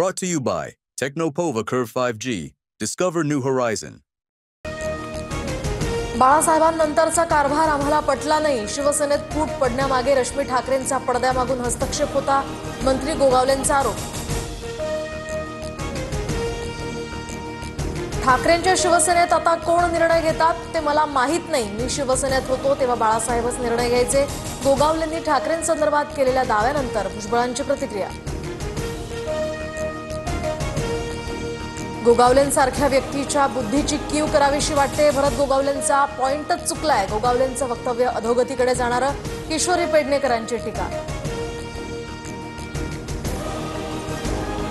Brought to you by Technopova Curve 5G. Discover new horizon. बाळासाहेबांनंतरचा कारभार आम्हाला पटला नाही. शिवसेनेत फूट पडण्यामागे रश्मी ठाकरेंचा पडद्यामागून हस्तक्षेप होता. मंत्री गोगावलेंचा आरोप. ठाकरेंच्या शिवसेनेत आता कोण निर्णय घेतात ते मला माहित नाही. मी शिवसेनेत होतो तेव्हा बाळासाहेबच निर्णय घ्यायचे. गोगावलेंनी ठाकरेंसंदर्भात केलेल्या दाव्यानंतर भुजबळांची प्रतिक्रिया. गोगावलेंसारख्या व्यक्तीच्या बुद्धीची कीव करावीशी वाटते. भरत गोगावलेंचा पॉइंटच चुकलाय. गोगावलेंचं वक्तव्य अधोगतीकडे जाणारं. किशोरी पेडणेकरांची टीका.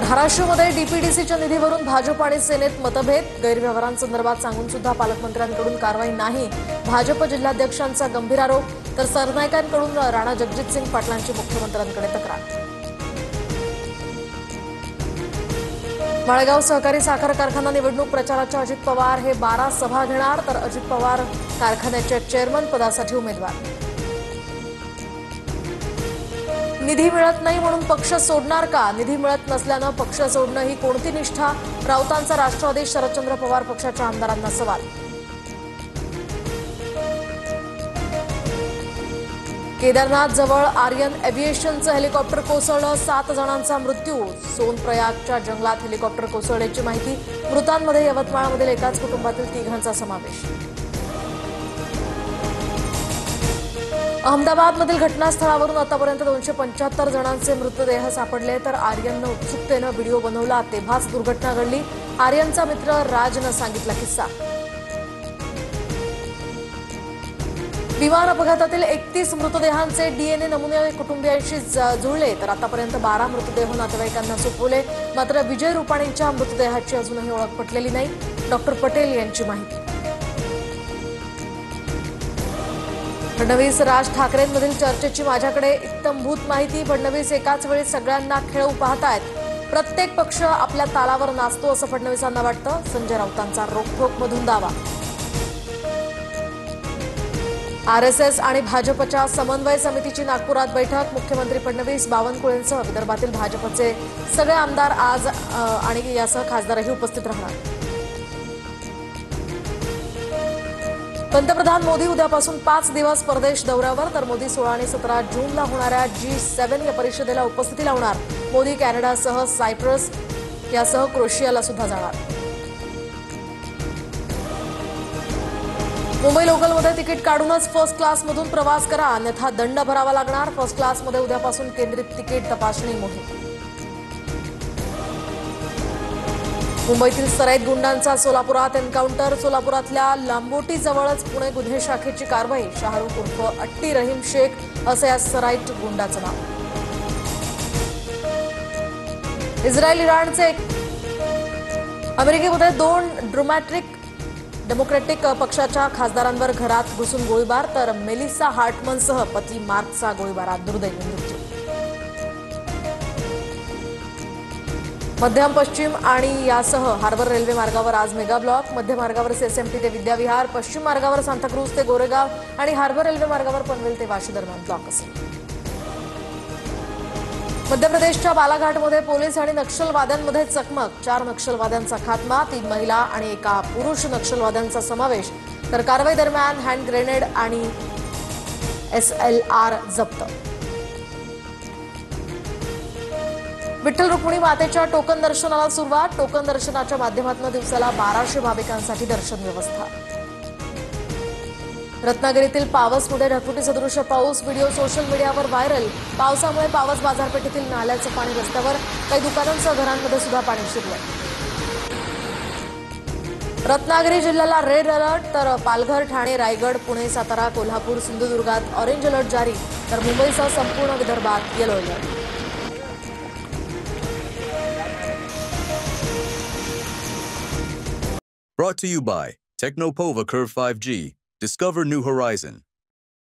धाराशिवमध्ये डीपीडीसीच्या निधीवरून भाजप आणि सेनेत मतभेद. गैरव्यवहारांसंदर्भात सांगून सुद्धा पालकमंत्र्यांकडून कारवाई नाही. भाजप जिल्हाध्यक्षांचा गंभीर आरोप. तर सरनाईकांकडून राणा जगजितसिंग पाटलांची मुख्यमंत्र्यांकडे तक्रार. माळेगाव सहकारी साखर कारखाना निवडणूक प्रचाराच्या अजित पवार हे 12 सभा घेणार. तर अजित पवार कारखान्याच्या चेअरमन पदासाठी उमेदवार. निधी मिळत नाही म्हणून पक्ष सोडणार का? निधी मिळत नसल्यानं पक्ष सोडणं ही कोणती निष्ठा? राऊतांचा राष्ट्रवादी शरदचंद्र पवार पक्षाच्या आमदारांना सवाल. केदारनाथ जवळ आर्यन एव्हिएशनचं हेलिकॉप्टर कोसळलं. 7 जणांचा मृत्यू. सोनप्रयागच्या जंगलात हेलिकॉप्टर कोसळल्याची माहिती. मृतांमध्ये यवतमाळमधील एकाच कुटुंबातील 3 समावेश. अहमदाबादमधील घटनास्थळावरून आतापर्यंत 275 जणांचे मृतदेह सापडले. तर आर्यननं उत्सुकतेनं व्हिडिओ बनवला तेव्हाच दुर्घटना घडली. आर्यनचा मित्र राजनं सांगितला किस्सा. विमान अपघातातील 31 मृतदेहांचे डीएनए नमुने कुटुंबियांशी जुळले. तर आतापर्यंत 12 मृतदेह नातेवाईकांना सोपवले. मात्र विजय रुपाणींच्या मृतदेहाची अजूनही ओळख पटलेली नाही. डॉक्टर पटेल यांची माहिती. फडणवीस राज ठाकरेंमधील चर्चेची माझ्याकडे इत्थंभूत माहिती. फडणवीस एकाच वेळी सगळ्यांना खेळू पाहतायत. प्रत्येक पक्ष आपल्या तालावर नाचतो असं फडणवीसांना वाटतं. संजय राऊतांचा रोखठोकमधून दावा. आरएसएस आणि भाजपच्या समन्वय समितीची नागपुरात बैठक. मुख्यमंत्री फडणवीस, बावनकुळेंसह विदर्भातील भाजपचे सगळे आमदार आज आणि यासह खासदारही उपस्थित राहणार. पंतप्रधान मोदी उद्यापासून 5 दिवस परदेश दौऱ्यावर. तर मोदी 16 आणि 17 जूनला होणाऱ्या G7 या परिषदेला उपस्थिती लावणार. मोदी कॅनडासह सायप्रस यासह क्रोएशियाला सुद्धा जाणार. मुंबई लोकलमध्ये तिकीट काढूनच फर्स्ट क्लासमधून प्रवास करा, अन्यथा दंड भरावा लागणार. फर्स्ट क्लासमध्ये उद्यापासून केंद्रित तिकीट तपासणी मोहीम. मुंबईतील सराईत गुंडांचा सोलापुरात एन्काउंटर. सोलापुरातल्या लांबोटीजवळच पुणे गुन्हे शाखेची कारवाई. शाहरुख उर्फ अट्टी रहीम शेख असं या सराईत गुंडाचं नाव. इस्रायल इराणचे अमेरिकेमध्ये 2 डेमोक्रॅटिक पक्षाच्या खासदारांवर घरात घुसून गोळीबार. तर मेलिसा हार्टमनसह पती मार्कचा गोळीबारात दुर्दैवी मृत्यू. मध्यम पश्चिम आणि यासह हार्बर रेल्वे मार्गावर आज मेगा ब्लॉक. मध्य मार्गावर एसएमटी ते विद्याविहार, पश्चिम मार्गावर सांताक्रूज ते गोरेगाव आणि हार्बर रेल्वे मार्गावर पनवेल ते वाशी दरम्यान ब्लॉक असेल. मध्य प्रदेशच्या बालाघाटमध्ये पोलीस आणि नक्षलवाद्यांमध्ये चकमक. 4 नक्षलवाद्यांचा खात्मा. 3 महिला आणि एका पुरुष नक्षलवाद्यांचा समावेश. तर कारवाई दरम्यान हँड ग्रेनेड आणि SLR जप्त. विठ्ठल रुक्मिणी मातेच्या टोकन दर्शनाला सुरुवात. टोकन दर्शनाच्या माध्यमातून दिवसाला 1200 भाविकांसाठी दर्शन व्यवस्था. रत्नागिरीतील पावसमध्ये ढगफुटी सदृश्य पाऊस. व्हिडिओ सोशल मीडियावर व्हायरल. पावसामुळे पावस बाजारपेठेतील नाल्याचं पाणी रस्त्यावर. काही दुकानांसह घरांमध्ये सुद्धा पाणी शिरलंय. रत्नागिरी जिल्ह्याला रेड अलर्ट. तर पालघर, ठाणे, रायगड, पुणे, सातारा, कोल्हापूर, सिंधुदुर्गात ऑरेंज अलर्ट जारी. तर मुंबईसह संपूर्ण विदर्भात yellow alert. Brought to you by Technopova Curve 5G. Discover new horizon.